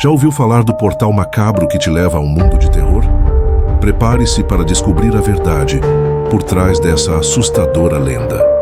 Já ouviu falar do portal macabro que te leva a um mundo de terror? Prepare-se para descobrir a verdade por trás dessa assustadora lenda.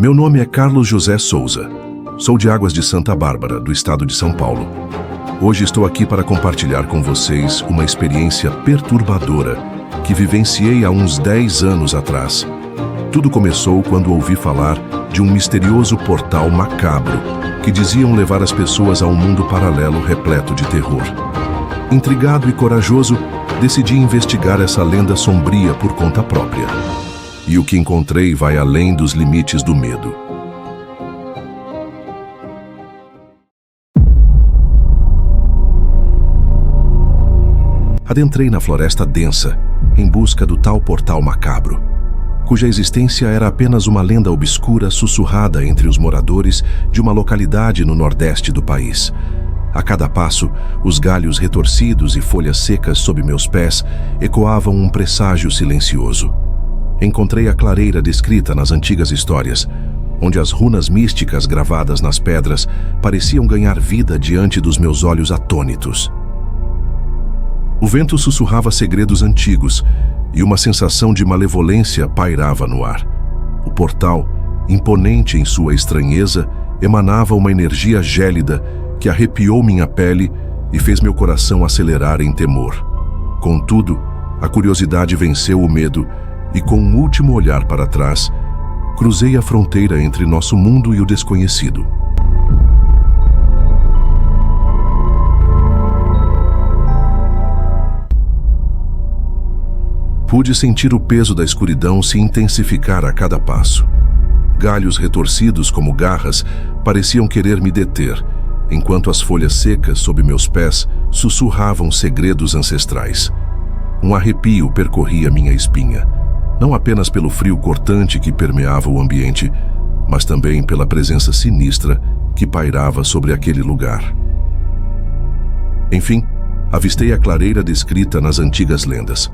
Meu nome é Carlos José Souza. Sou de Águas de Santa Bárbara, do estado de São Paulo. Hoje estou aqui para compartilhar com vocês uma experiência perturbadora que vivenciei há uns 10 anos atrás. Tudo começou quando ouvi falar de um misterioso portal macabro que diziam levar as pessoas a um mundo paralelo repleto de terror. Intrigado e corajoso, decidi investigar essa lenda sombria por conta própria. E o que encontrei vai além dos limites do medo. Adentrei na floresta densa, em busca do tal portal macabro, cuja existência era apenas uma lenda obscura sussurrada entre os moradores de uma localidade no nordeste do país. A cada passo, os galhos retorcidos e folhas secas sob meus pés ecoavam um presságio silencioso. Encontrei a clareira descrita nas antigas histórias, onde as runas místicas gravadas nas pedras pareciam ganhar vida diante dos meus olhos atônitos. O vento sussurrava segredos antigos e uma sensação de malevolência pairava no ar. O portal, imponente em sua estranheza, emanava uma energia gélida que arrepiou minha pele e fez meu coração acelerar em temor. Contudo, a curiosidade venceu o medo e, com um último olhar para trás, cruzei a fronteira entre nosso mundo e o desconhecido. Pude sentir o peso da escuridão se intensificar a cada passo. Galhos retorcidos como garras pareciam querer me deter, enquanto as folhas secas sob meus pés sussurravam segredos ancestrais. Um arrepio percorria minha espinha, não apenas pelo frio cortante que permeava o ambiente, mas também pela presença sinistra que pairava sobre aquele lugar. Enfim, avistei a clareira descrita nas antigas lendas.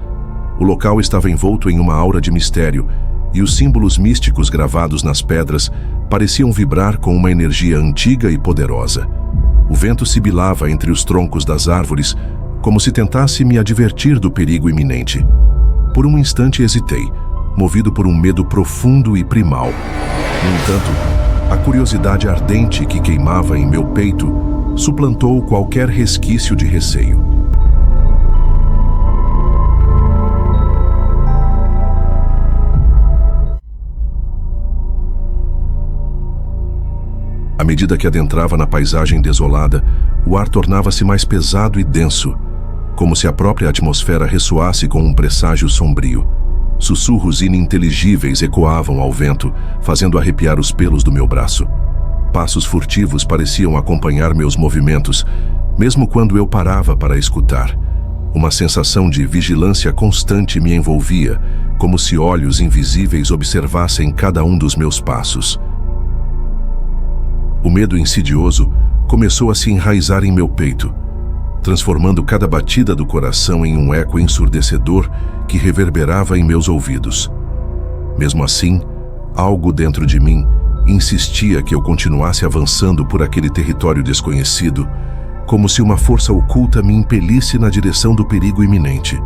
O local estava envolto em uma aura de mistério, e os símbolos místicos gravados nas pedras pareciam vibrar com uma energia antiga e poderosa. O vento sibilava entre os troncos das árvores, como se tentasse me advertir do perigo iminente. Por um instante hesitei, movido por um medo profundo e primal. No entanto, a curiosidade ardente que queimava em meu peito suplantou qualquer resquício de receio. À medida que adentrava na paisagem desolada, o ar tornava-se mais pesado e denso, como se a própria atmosfera ressoasse com um presságio sombrio. Sussurros ininteligíveis ecoavam ao vento, fazendo arrepiar os pelos do meu braço. Passos furtivos pareciam acompanhar meus movimentos, mesmo quando eu parava para escutar. Uma sensação de vigilância constante me envolvia, como se olhos invisíveis observassem cada um dos meus passos. O medo insidioso começou a se enraizar em meu peito, transformando cada batida do coração em um eco ensurdecedor que reverberava em meus ouvidos. Mesmo assim, algo dentro de mim insistia que eu continuasse avançando por aquele território desconhecido, como se uma força oculta me impelisse na direção do perigo iminente.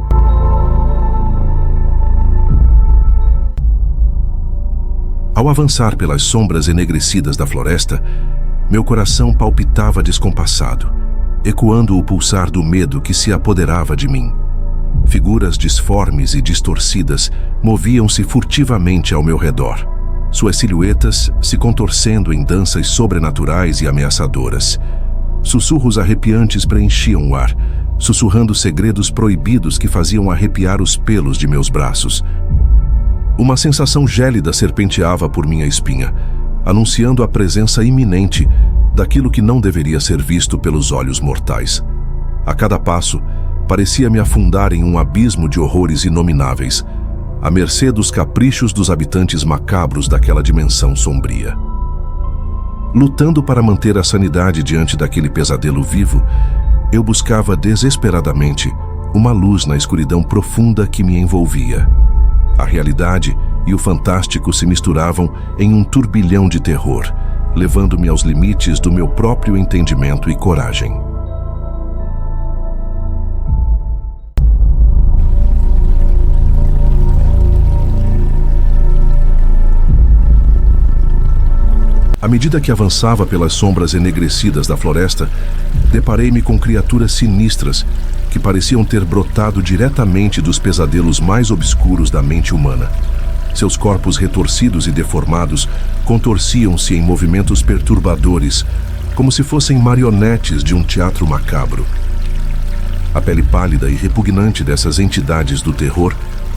Ao avançar pelas sombras enegrecidas da floresta, meu coração palpitava descompassado, ecoando o pulsar do medo que se apoderava de mim. Figuras disformes e distorcidas moviam-se furtivamente ao meu redor, suas silhuetas se contorcendo em danças sobrenaturais e ameaçadoras. Sussurros arrepiantes preenchiam o ar, sussurrando segredos proibidos que faziam arrepiar os pelos de meus braços. Uma sensação gélida serpenteava por minha espinha, anunciando a presença iminente daquilo que não deveria ser visto pelos olhos mortais. A cada passo, parecia me afundar em um abismo de horrores inomináveis, à mercê dos caprichos dos habitantes macabros daquela dimensão sombria. Lutando para manter a sanidade diante daquele pesadelo vivo, eu buscava desesperadamente uma luz na escuridão profunda que me envolvia. A realidade e o fantástico se misturavam em um turbilhão de terror, levando-me aos limites do meu próprio entendimento e coragem. À medida que avançava pelas sombras enegrecidas da floresta, deparei-me com criaturas sinistras que pareciam ter brotado diretamente dos pesadelos mais obscuros da mente humana. Seus corpos retorcidos e deformados contorciam-se em movimentos perturbadores, como se fossem marionetes de um teatro macabro. A pele pálida e repugnante dessas entidades do terror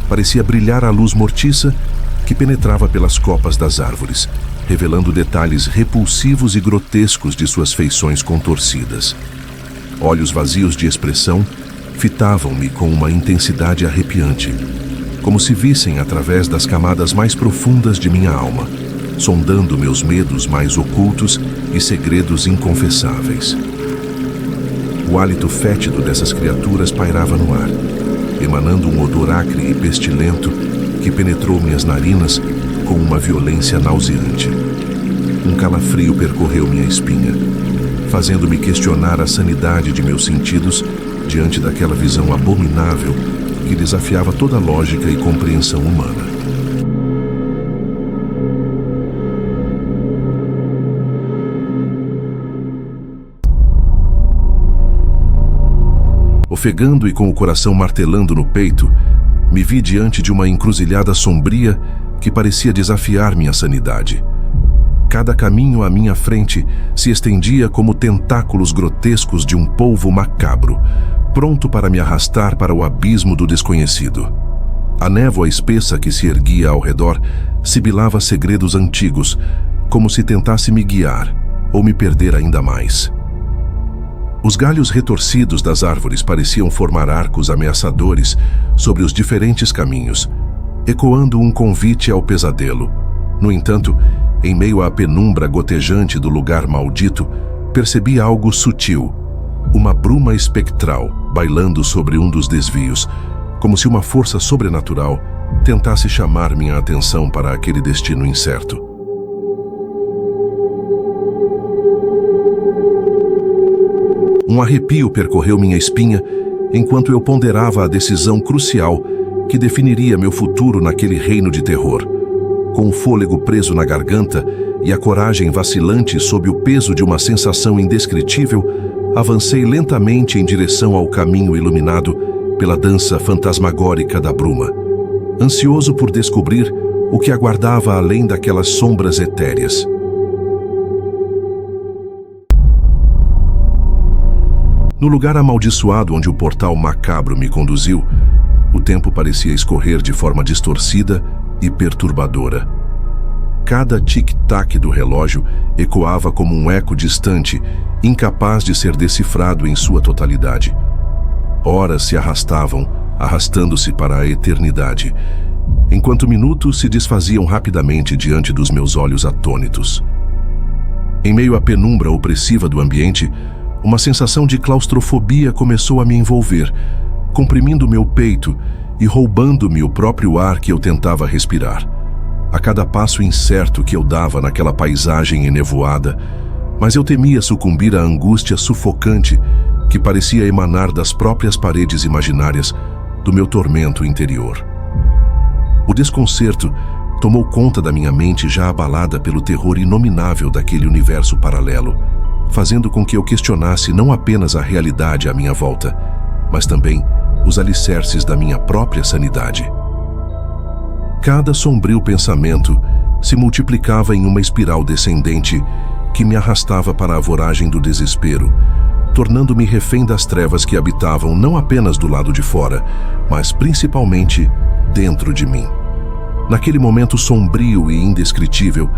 parecia brilhar à luz mortiça que penetrava pelas copas das árvores, revelando detalhes repulsivos e grotescos de suas feições contorcidas. Olhos vazios de expressão fitavam-me com uma intensidade arrepiante, como se vissem através das camadas mais profundas de minha alma, sondando meus medos mais ocultos e segredos inconfessáveis. O hálito fétido dessas criaturas pairava no ar, emanando um odor acre e pestilento que penetrou minhas narinas com uma violência nauseante. Um calafrio percorreu minha espinha, fazendo-me questionar a sanidade de meus sentidos diante daquela visão abominável que desafiava toda lógica e compreensão humana. Ofegando e com o coração martelando no peito, me vi diante de uma encruzilhada sombria que parecia desafiar minha sanidade. Cada caminho à minha frente se estendia como tentáculos grotescos de um polvo macabro, pronto para me arrastar para o abismo do desconhecido. A névoa espessa que se erguia ao redor sibilava segredos antigos, como se tentasse me guiar ou me perder ainda mais. Os galhos retorcidos das árvores pareciam formar arcos ameaçadores sobre os diferentes caminhos, ecoando um convite ao pesadelo. No entanto, em meio à penumbra gotejante do lugar maldito, percebi algo sutil, uma bruma espectral bailando sobre um dos desvios, como se uma força sobrenatural tentasse chamar minha atenção para aquele destino incerto. Um arrepio percorreu minha espinha enquanto eu ponderava a decisão crucial que definiria meu futuro naquele reino de terror. Com o fôlego preso na garganta e a coragem vacilante sob o peso de uma sensação indescritível, avancei lentamente em direção ao caminho iluminado pela dança fantasmagórica da bruma, ansioso por descobrir o que aguardava além daquelas sombras etéreas. No lugar amaldiçoado onde o portal macabro me conduziu, o tempo parecia escorrer de forma distorcida e perturbadora. Cada tic-tac do relógio ecoava como um eco distante, incapaz de ser decifrado em sua totalidade. Horas se arrastavam, arrastando-se para a eternidade, enquanto minutos se desfaziam rapidamente diante dos meus olhos atônitos. Em meio à penumbra opressiva do ambiente, uma sensação de claustrofobia começou a me envolver, comprimindo meu peito e roubando-me o próprio ar que eu tentava respirar. A cada passo incerto que eu dava naquela paisagem enevoada, mas eu temia sucumbir à angústia sufocante que parecia emanar das próprias paredes imaginárias do meu tormento interior. O desconcerto tomou conta da minha mente já abalada pelo terror inominável daquele universo paralelo, fazendo com que eu questionasse não apenas a realidade à minha volta, mas também os alicerces da minha própria sanidade. Cada sombrio pensamento se multiplicava em uma espiral descendente que me arrastava para a voragem do desespero, tornando-me refém das trevas que habitavam não apenas do lado de fora, mas principalmente dentro de mim. Naquele momento sombrio e indescritível,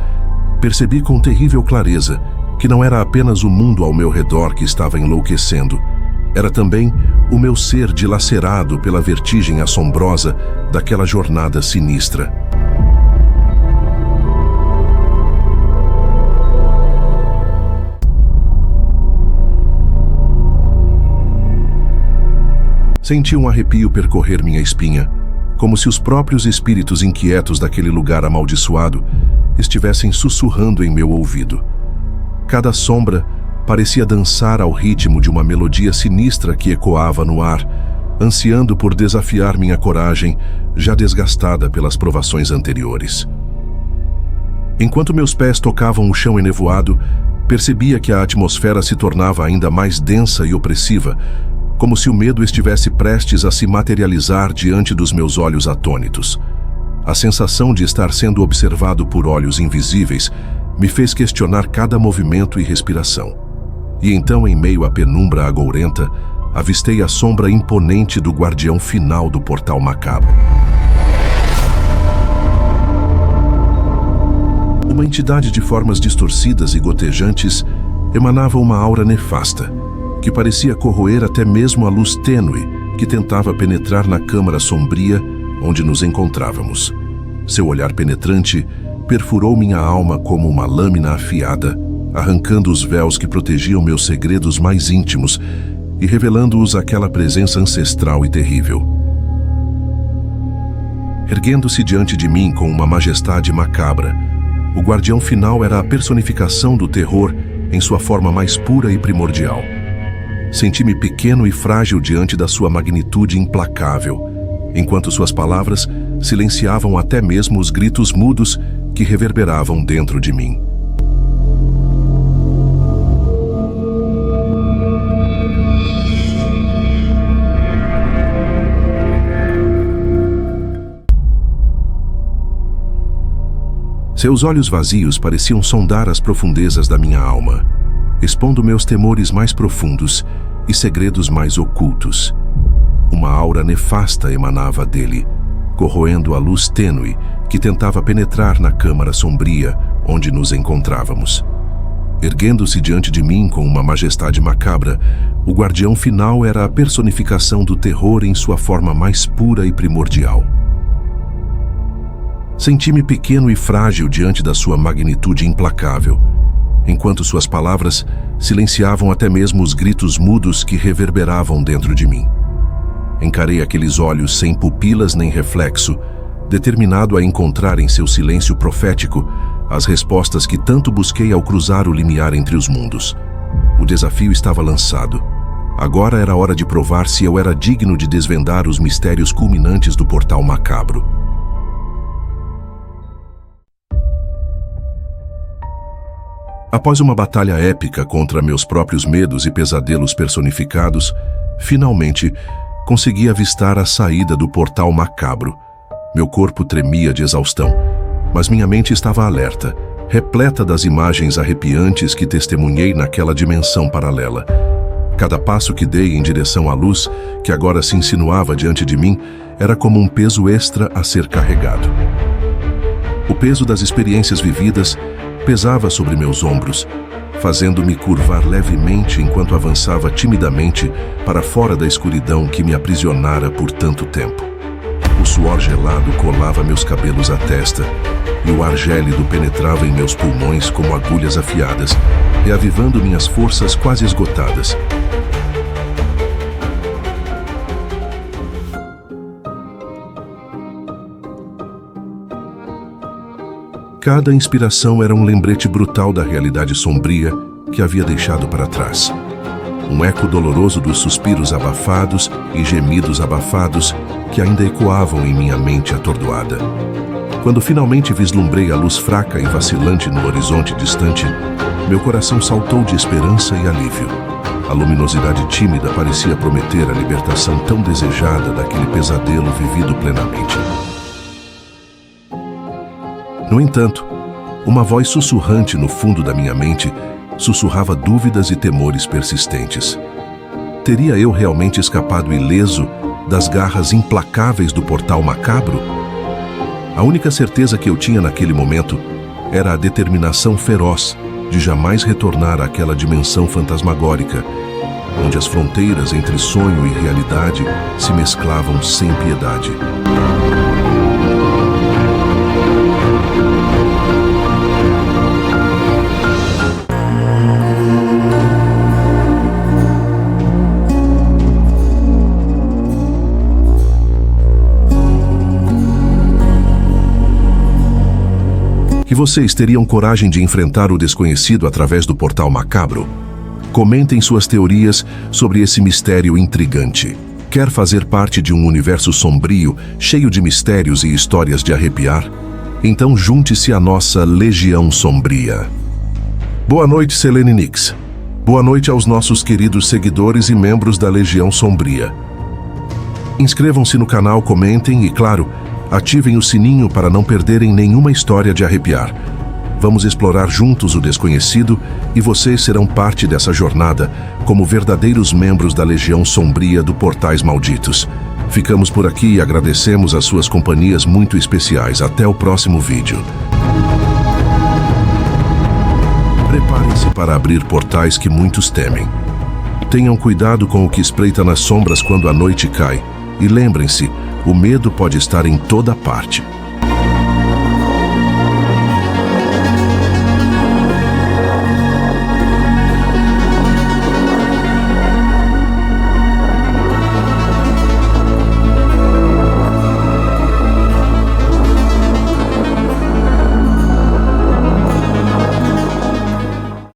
percebi com terrível clareza que não era apenas o mundo ao meu redor que estava enlouquecendo, era também o meu ser dilacerado pela vertigem assombrosa daquela jornada sinistra. Senti um arrepio percorrer minha espinha, como se os próprios espíritos inquietos daquele lugar amaldiçoado estivessem sussurrando em meu ouvido. Cada sombra parecia dançar ao ritmo de uma melodia sinistra que ecoava no ar, ansiando por desafiar minha coragem, já desgastada pelas provações anteriores. Enquanto meus pés tocavam o chão enevoado, percebia que a atmosfera se tornava ainda mais densa e opressiva, como se o medo estivesse prestes a se materializar diante dos meus olhos atônitos. A sensação de estar sendo observado por olhos invisíveis me fez questionar cada movimento e respiração. E então, em meio à penumbra agourenta, avistei a sombra imponente do guardião final do portal macabro. Uma entidade de formas distorcidas e gotejantes emanava uma aura nefasta, que parecia corroer até mesmo a luz tênue que tentava penetrar na câmara sombria onde nos encontrávamos. Seu olhar penetrante perfurou minha alma como uma lâmina afiada, arrancando os véus que protegiam meus segredos mais íntimos e revelando-os àquela presença ancestral e terrível. Erguendo-se diante de mim com uma majestade macabra, o guardião final era a personificação do terror em sua forma mais pura e primordial. Senti-me pequeno e frágil diante da sua magnitude implacável, enquanto suas palavras silenciavam até mesmo os gritos mudos que reverberavam dentro de mim. Seus olhos vazios pareciam sondar as profundezas da minha alma, expondo meus temores mais profundos e segredos mais ocultos. Uma aura nefasta emanava dele, corroendo a luz tênue que tentava penetrar na câmara sombria onde nos encontrávamos. Erguendo-se diante de mim com uma majestade macabra, o guardião final era a personificação do terror em sua forma mais pura e primordial. Senti-me pequeno e frágil diante da sua magnitude implacável, enquanto suas palavras silenciavam até mesmo os gritos mudos que reverberavam dentro de mim. Encarei aqueles olhos sem pupilas nem reflexo, determinado a encontrar em seu silêncio profético as respostas que tanto busquei ao cruzar o limiar entre os mundos. O desafio estava lançado. Agora era hora de provar se eu era digno de desvendar os mistérios culminantes do portal macabro. Após uma batalha épica contra meus próprios medos e pesadelos personificados, finalmente consegui avistar a saída do portal macabro. Meu corpo tremia de exaustão, mas minha mente estava alerta, repleta das imagens arrepiantes que testemunhei naquela dimensão paralela. Cada passo que dei em direção à luz, que agora se insinuava diante de mim, era como um peso extra a ser carregado. O peso das experiências vividas pesava sobre meus ombros, fazendo-me curvar levemente enquanto avançava timidamente para fora da escuridão que me aprisionara por tanto tempo. O suor gelado colava meus cabelos à testa e o ar gélido penetrava em meus pulmões como agulhas afiadas, reavivando minhas forças quase esgotadas. Cada inspiração era um lembrete brutal da realidade sombria que havia deixado para trás. Um eco doloroso dos suspiros abafados e gemidos abafados que ainda ecoavam em minha mente atordoada. Quando finalmente vislumbrei a luz fraca e vacilante no horizonte distante, meu coração saltou de esperança e alívio. A luminosidade tímida parecia prometer a libertação tão desejada daquele pesadelo vivido plenamente. No entanto, uma voz sussurrante no fundo da minha mente sussurrava dúvidas e temores persistentes. Teria eu realmente escapado ileso das garras implacáveis do portal macabro? A única certeza que eu tinha naquele momento era a determinação feroz de jamais retornar àquela dimensão fantasmagórica, onde as fronteiras entre sonho e realidade se mesclavam sem piedade. Que vocês teriam coragem de enfrentar o desconhecido através do portal macabro? Comentem suas teorias sobre esse mistério intrigante. Quer fazer parte de um universo sombrio, cheio de mistérios e histórias de arrepiar? Então junte-se à nossa Legião Sombria. Boa noite, Selene Nix. Boa noite aos nossos queridos seguidores e membros da Legião Sombria. Inscrevam-se no canal, comentem e, claro, ativem o sininho para não perderem nenhuma história de arrepiar. Vamos explorar juntos o desconhecido e vocês serão parte dessa jornada como verdadeiros membros da Legião Sombria do Portais Malditos. Ficamos por aqui e agradecemos as suas companhias muito especiais. Até o próximo vídeo. Preparem-se para abrir portais que muitos temem. Tenham cuidado com o que espreita nas sombras quando a noite cai. E lembrem-se, o medo pode estar em toda parte.